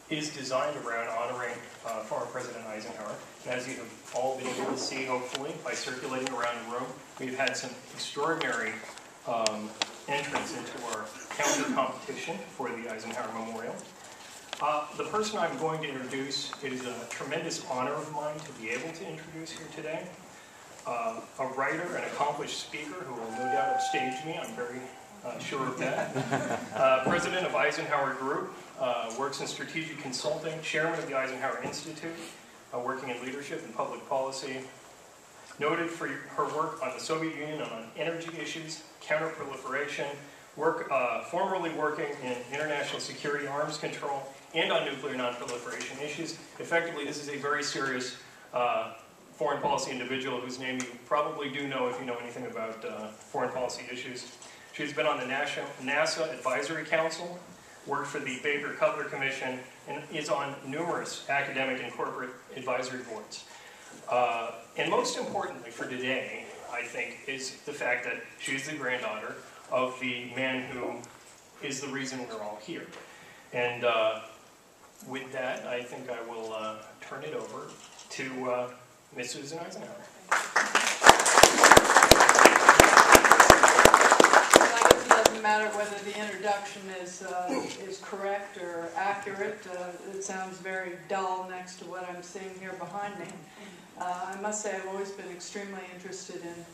is designed around honoring former President Eisenhower. And as you have all been able to see, hopefully, by circulating around the room, we've had some extraordinary entrance into our counter competition for the Eisenhower Memorial. The person I'm going to introduce, it is a tremendous honor of mine to be able to introduce here today. A writer and accomplished speaker who will no doubt upstage me, I'm very sure of that. President of Eisenhower Group, works in strategic consulting, chairman of the Eisenhower Institute, working in leadership and public policy, noted for her work on the Soviet Union and on energy issues, counterproliferation, formerly working in international security, arms control, and on nuclear nonproliferation issues. Effectively, this is a very serious foreign policy individual whose name you probably do know if you know anything about foreign policy issues. She's been on the NASA Advisory Council, worked for the Baker-Cutler Commission, and is on numerous academic and corporate advisory boards. And most importantly for today, I think, is the fact that she's the granddaughter of the man who is the reason we're all here. And with that, I think I will turn it over to Ms. Susan Eisenhower. I guess it doesn't matter whether the introduction is correct or accurate. It sounds very dull next to what I'm seeing here behind me. I must say I've always been extremely interested in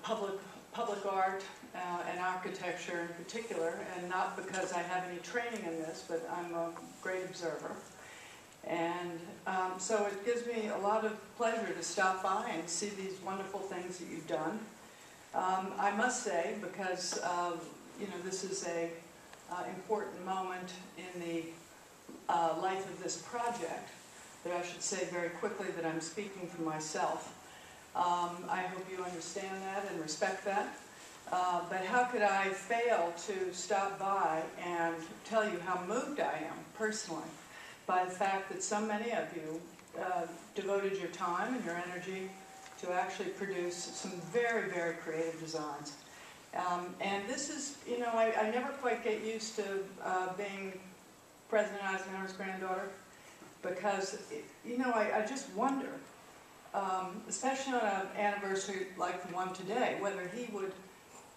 public art and architecture in particular, and not because I have any training in this, but I'm a great observer. And so it gives me a lot of pleasure to stop by and see these wonderful things that you've done. I must say, because you know, this is a important moment in the life of this project, that I should say very quickly that I'm speaking for myself. I hope you understand that and respect that. But how could I fail to stop by and tell you how moved I am personally by the fact that so many of you devoted your time and your energy to actually produce some very, very creative designs. And this is, you know, I never quite get used to being President Eisenhower's granddaughter, because, you know, I just wonder, especially on an anniversary like the one today, whether he would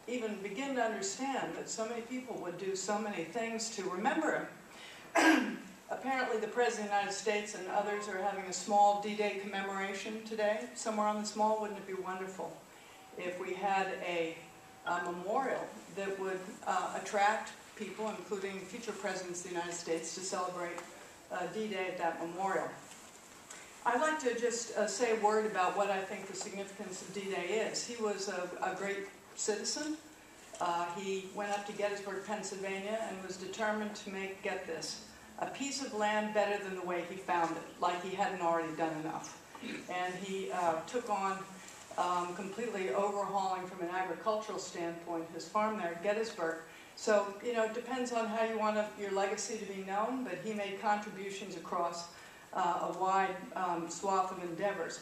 even begin to understand that so many people would do so many things to remember him. Apparently the President of the United States and others are having a small D-Day commemoration today, somewhere on this mall. Wouldn't it be wonderful if we had a memorial that would attract people, including future presidents of the United States, to celebrate D-Day at that memorial. I'd like to just say a word about what I think the significance of D-Day is. He was a great citizen. He went up to Gettysburg, Pennsylvania, and was determined to get this, a piece of land better than the way he found it, like he hadn't already done enough. And he took on completely overhauling from an agricultural standpoint his farm there at Gettysburg. So, you know, it depends on how you want your legacy to be known, but he made contributions across a wide swath of endeavors.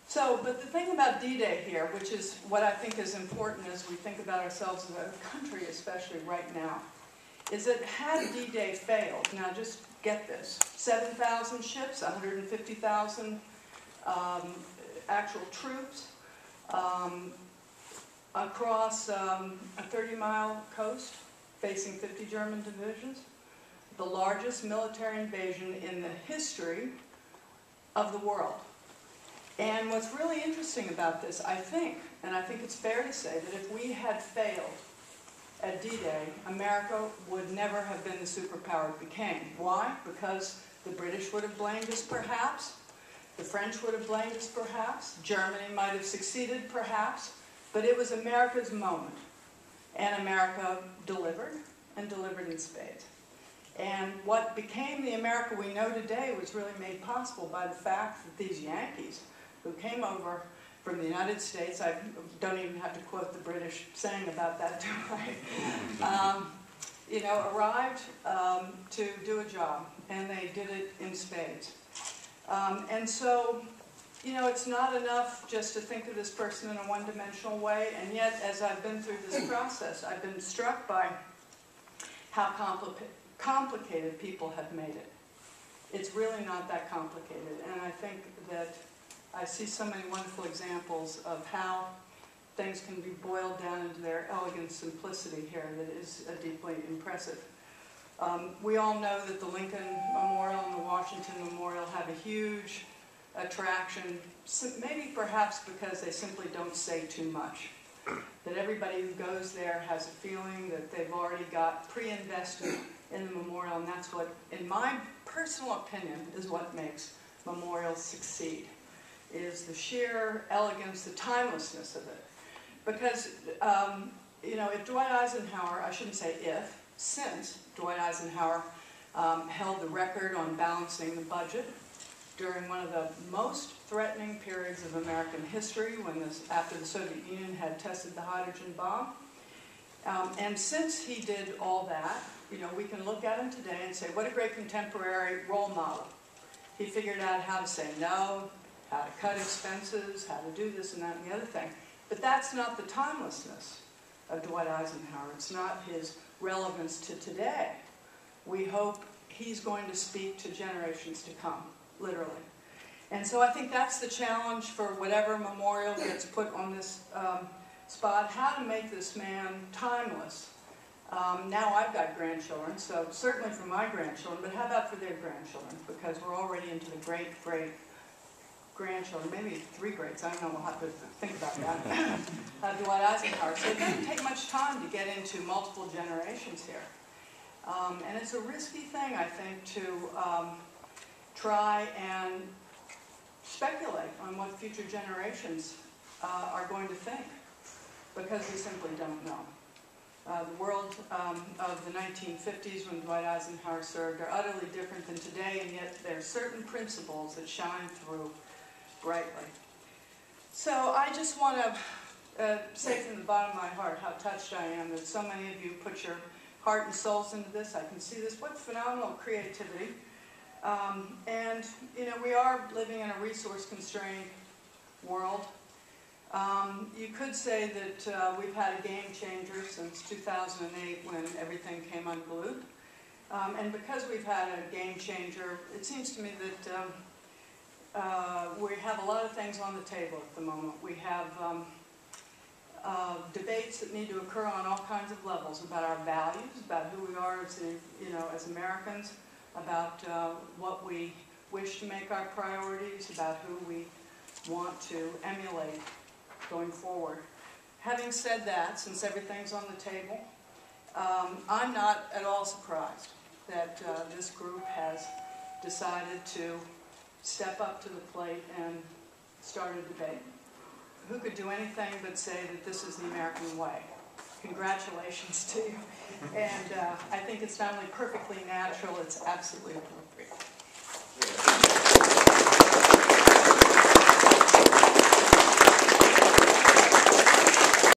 So, but the thing about D-Day here, which is what I think is important as we think about ourselves as a country, especially right now, is that had D-Day failed, now just get this, 7,000 ships, 150,000 actual troops, across a 30-mile coast, facing 50 German divisions, the largest military invasion in the history of the world. And what's really interesting about this, I think, and I think it's fair to say, that if we had failed at D-Day, America would never have been the superpower it became. Why? Because the British would have blamed us, perhaps. The French would have blamed us, perhaps. Germany might have succeeded, perhaps. But it was America's moment. And America delivered, and delivered in spades. And what became the America we know today was really made possible by the fact that these Yankees, who came over from the United States, I don't even have to quote the British saying about that, do I? You know, arrived to do a job, and they did it in spades. And so, you know, it's not enough just to think of this person in a one-dimensional way, and yet, as I've been through this process, I've been struck by how complicated people have made it. It's really not that complicated, and I think that I see so many wonderful examples of how things can be boiled down into their elegant simplicity here that is deeply impressive. We all know that the Lincoln Memorial and the Washington Memorial have a huge attraction, maybe perhaps because they simply don't say too much. That everybody who goes there has a feeling that they've already got pre-invested in the memorial, and that's what, in my personal opinion, is what makes memorials succeed, is the sheer elegance, the timelessness of it. Because, you know, if Dwight Eisenhower, I shouldn't say if, since Dwight Eisenhower held the record on balancing the budget during one of the most threatening periods of American history, when after the Soviet Union had tested the hydrogen bomb. And since he did all that, you know, we can look at him today and say, what a great contemporary role model. He figured out how to say no, how to cut expenses, how to do this and that and the other thing. But that's not the timelessness of Dwight Eisenhower. It's not his relevance to today. We hope he's going to speak to generations to come, literally. And so I think that's the challenge for whatever memorial gets put on this spot, how to make this man timeless. Now I've got grandchildren, so certainly for my grandchildren, but how about for their grandchildren? Because we're already into the great grandchildren, maybe 3 grades, I don't know, we'll have to think about that. Dwight Eisenhower. So it doesn't take much time to get into multiple generations here. And it's a risky thing, I think, to try and speculate on what future generations are going to think, because we simply don't know. The world of the 1950s, when Dwight Eisenhower served, are utterly different than today, and yet there are certain principles that shine through brightly. So I just want to say from the bottom of my heart how touched I am that so many of you put your heart and souls into this. I can see this. What phenomenal creativity. And, you know, we are living in a resource-constrained world. You could say that we've had a game changer since 2008 when everything came unglued. And because we've had a game changer, it seems to me that we have a lot of things on the table at the moment. We have debates that need to occur on all kinds of levels about our values, about who we are as, you know, as Americans, about what we wish to make our priorities, about who we want to emulate going forward. Having said that, since everything's on the table, I'm not at all surprised that this group has decided to step up to the plate and start a debate. Who could do anything but say that this is the American way? Congratulations to you. And I think it's not only perfectly natural, it's absolutely appropriate.